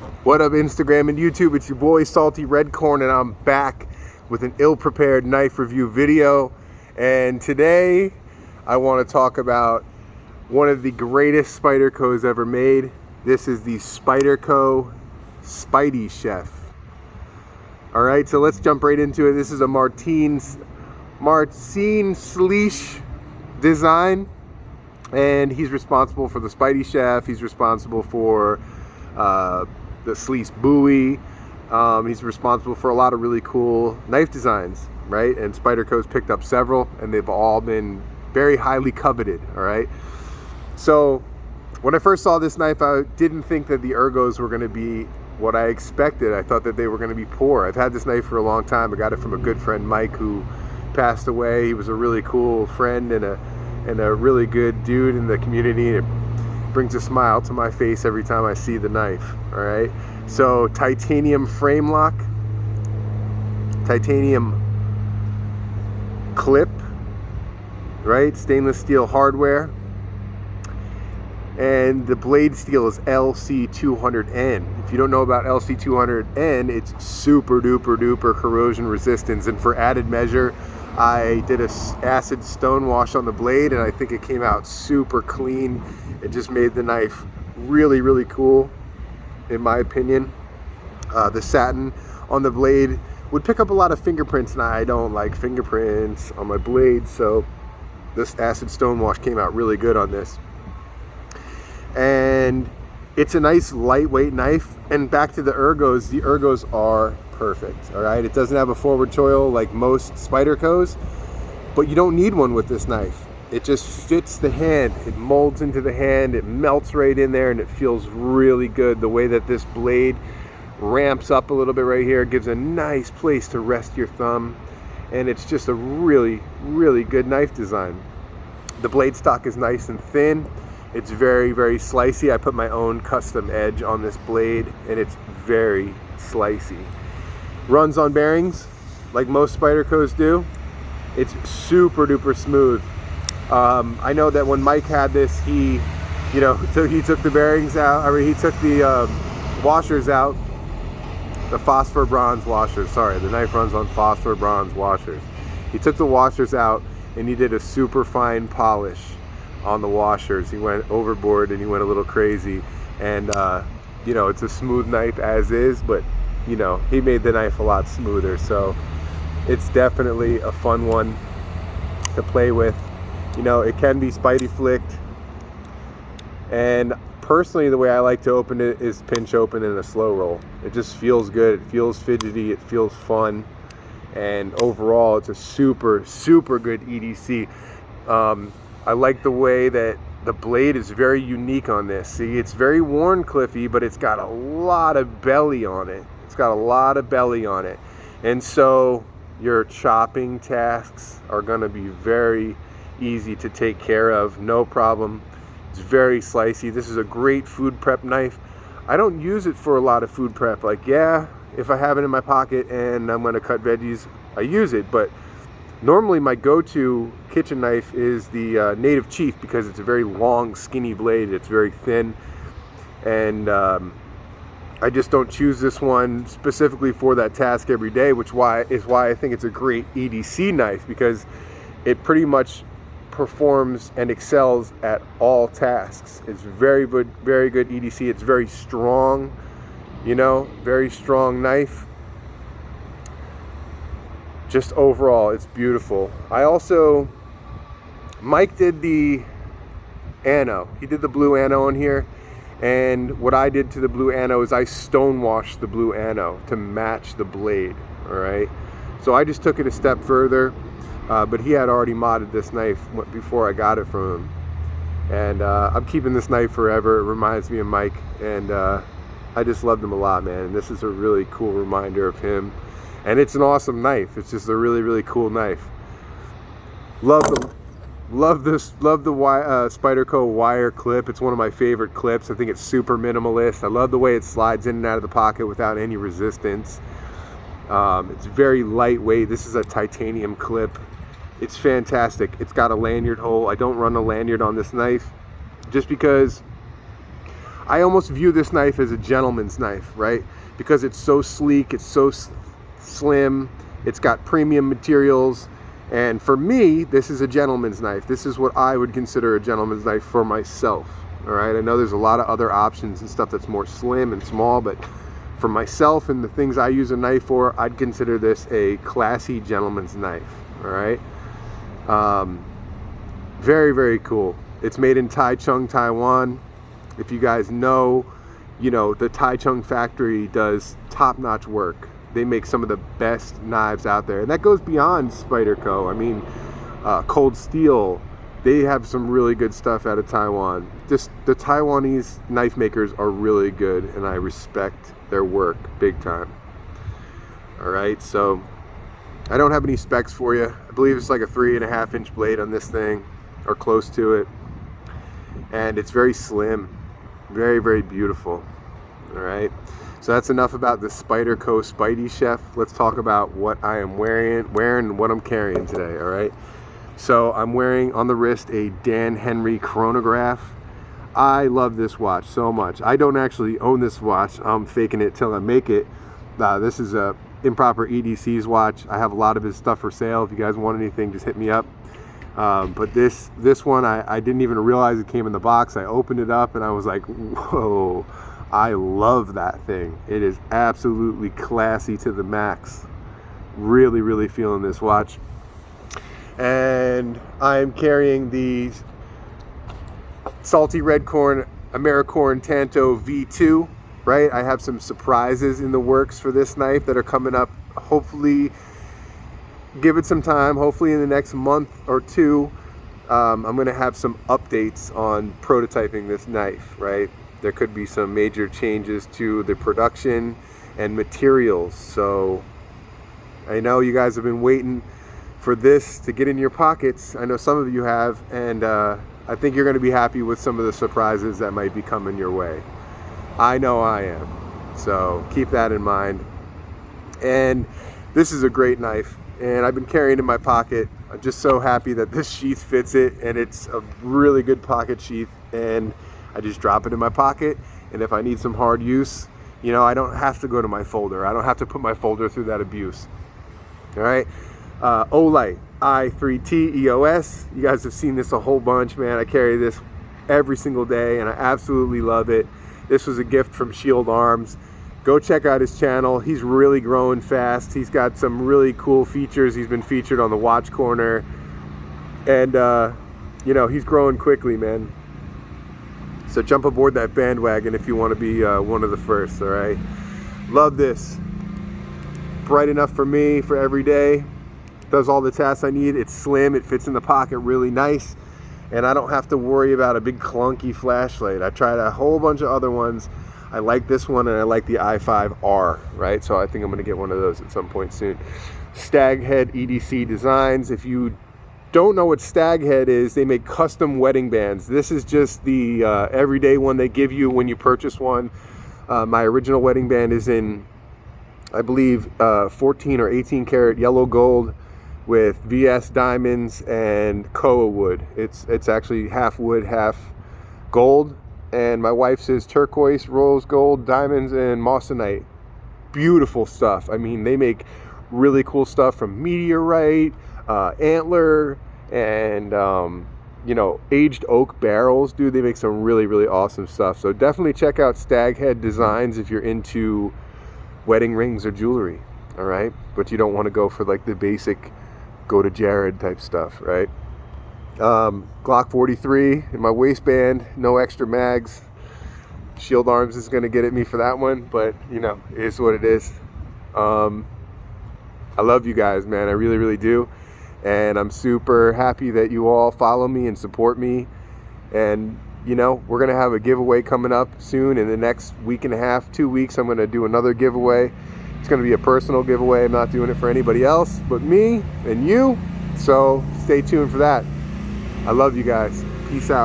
What up, Instagram and YouTube? It's your boy Salty Redcorn, and I'm back with an ill-prepared knife review video. And today I want to talk about one of the greatest Spydercos ever made. This is the Spyderco Spydie Chef. All right, so let's jump right into it. This is a Martine Sleesh design, and he's responsible for the Spydie Chef. He's responsible for the Sleece buoy. He's responsible for a lot of really cool knife designs, right? And Spyderco's picked up several, and they've all been very highly coveted. All right, so when I first saw this knife, I didn't think that the ergos were going to be what I expected. I thought that they were going to be poor. I've had this knife for a long time. I got it from a good friend, Mike, who passed away. He was a really cool friend and a really good dude in the community. It brings a smile to my face every time I see the knife. All right, so titanium frame lock, titanium clip, right? Stainless steel hardware. And the blade steel is LC200N. If you don't know about LC200N, it's super duper duper corrosion resistance. And for added measure, I did a acid stone wash on the blade, and I think it came out super clean. It just made the knife really, really cool, in my opinion. The satin on the blade would pick up a lot of fingerprints, and I don't like fingerprints on my blade, so this acid stone wash came out really good on this. And it's a nice lightweight knife. And back to the ergos are perfect. All right, it doesn't have a forward choil like most Spydercos, but you don't need one with this knife. It just fits the hand, it molds into the hand, it melts right in there, and it feels really good. The way that this blade ramps up a little bit right here gives a nice place to rest your thumb, and it's just a really, really good knife design. The blade stock is nice and thin. It's very, very slicey. I put my own custom edge on this blade, and it's very slicey. Runs on bearings like most Spydercos do. It's super duper smooth. I know that when Mike had this, he took the bearings out. I mean, he took the washers out, the phosphor bronze washers. Sorry, the knife runs on phosphor bronze washers. He took the washers out, and he did a super fine polish on the washers. He went overboard and he went a little crazy, and it's a smooth knife as is, but he made the knife a lot smoother, so it's definitely a fun one to play with. It can be Spydie flicked, and personally the way I like to open it is pinch open in a slow roll. It just feels good, it feels fidgety, it feels fun, and overall it's a super super good EDC. I like the way that the blade is very unique on this. See, it's very worn cliffy, but it's got a lot of belly on it. It's got a lot of belly on it. And so your chopping tasks are gonna be very easy to take care of, no problem. It's very slicey. This is a great food prep knife. I don't use it for a lot of food prep. Like, yeah, if I have it in my pocket and I'm gonna cut veggies, I use it, but normally my go-to kitchen knife is the Native Chief, because it's a very long, skinny blade. It's very thin, and I just don't choose this one specifically for that task every day, which is why I think it's a great EDC knife, because it pretty much performs and excels at all tasks. It's very good EDC. It's very strong, very strong knife. Just overall, it's beautiful. Mike did the ano. He did the blue ano on here, and what I did to the blue ano is I stonewashed the blue ano to match the blade. All right, so I just took it a step further, but he had already modded this knife before I got it from him, and I'm keeping this knife forever. It reminds me of Mike, and I just loved him a lot, man. And this is a really cool reminder of him. And it's an awesome knife. It's just a really, really cool knife. Love the Spyderco wire clip. It's one of my favorite clips. I think it's super minimalist. I love the way it slides in and out of the pocket without any resistance. It's very lightweight. This is a titanium clip. It's fantastic. It's got a lanyard hole. I don't run a lanyard on this knife just because I almost view this knife as a gentleman's knife, right? Because it's so sleek, it's so slim, it's got premium materials. And for me, this is a gentleman's knife. This is what I would consider a gentleman's knife for myself. All right, I know there's a lot of other options and stuff that's more slim and small, but for myself and the things I use a knife for, I'd consider this a classy gentleman's knife. All right, very, very cool. It's made in Taichung, Taiwan. If you guys know, you know, the Taichung factory does top-notch work. They make some of the best knives out there, and that goes beyond Spyderco. I mean, Cold Steel, they have some really good stuff out of Taiwan. Just the Taiwanese knife makers are really good, and I respect their work big time. All right, so I don't have any specs for you. I believe it's like a 3.5-inch blade on this thing, or close to it, and it's very slim, very, very beautiful. All right, so that's enough about the Spyderco Spydie Chef. Let's talk about what I am wearing and what I'm carrying today. All right, so I'm wearing on the wrist a Dan Henry chronograph. I love this watch so much. I don't actually own this watch. I'm faking it till I make it. This is a Improper EDC's watch. I have a lot of his stuff for sale. If you guys want anything, just hit me up. But this one, I didn't even realize it came in the box. I opened it up and I was like, whoa, I love that thing. It is absolutely classy to the max. Really, really feeling this watch. And I'm carrying the Salty Red Corn Americorn Tanto V2, right? I have some surprises in the works for this knife that are coming up. Hopefully, give it some time. Hopefully in the next month or two, I'm going to have some updates on prototyping this knife, right? There could be some major changes to the production and materials. So I know you guys have been waiting for this to get in your pockets. I know some of you have, and I think you're going to be happy with some of the surprises that might be coming your way. I know I am. So keep that in mind. And this is a great knife, and I've been carrying it in my pocket. I'm just so happy that this sheath fits it, and it's a really good pocket sheath, and I just drop it in my pocket, and if I need some hard use, you know, I don't have to go to my folder. I don't have to put my folder through that abuse. All right, Olight i3T EOS. You guys have seen this a whole bunch, man. I carry this every single day, and I absolutely love it. This was a gift from Shield Arms. Go check out his channel. He's really growing fast. He's got some really cool features. He's been featured on the Watch Corner, and you know, he's growing quickly, man. So jump aboard that bandwagon if you want to be one of the first. All right, love this. Bright enough for me for every day. Does all the tasks I need. It's slim, it fits in the pocket really nice, and I don't have to worry about a big clunky flashlight. I tried a whole bunch of other ones. I like this one, and I like the i5R, right? So I think I'm going to get one of those at some point soon. Staghead EDC Designs. If you don't know what Staghead is, they make custom wedding bands. This is just the everyday one they give you when you purchase one. My original wedding band is in, I believe, 14 or 18 karat yellow gold with VS diamonds and Koa wood. It's actually half wood, half gold. And my wife's is turquoise, rose gold, diamonds, and moissanite. Beautiful stuff. I mean, they make really cool stuff from meteorite, antler, and you know, aged oak barrels. Dude, they make some really, really awesome stuff. So definitely check out Staghead Designs if you're into wedding rings or jewelry. All right, but you don't want to go for like the basic go to Jared type stuff, right? Glock 43 in my waistband, no extra mags. Shield Arms is going to get at me for that one, but you know, it is what it is. I love you guys, man. I really, really do. And I'm super happy that you all follow me and support me. And you know, we're going to have a giveaway coming up soon. In the next week and a half, 2 weeks, I'm going to do another giveaway. It's going to be a personal giveaway. I'm not doing it for anybody else but me and you. So stay tuned for that. I love you guys. Peace out.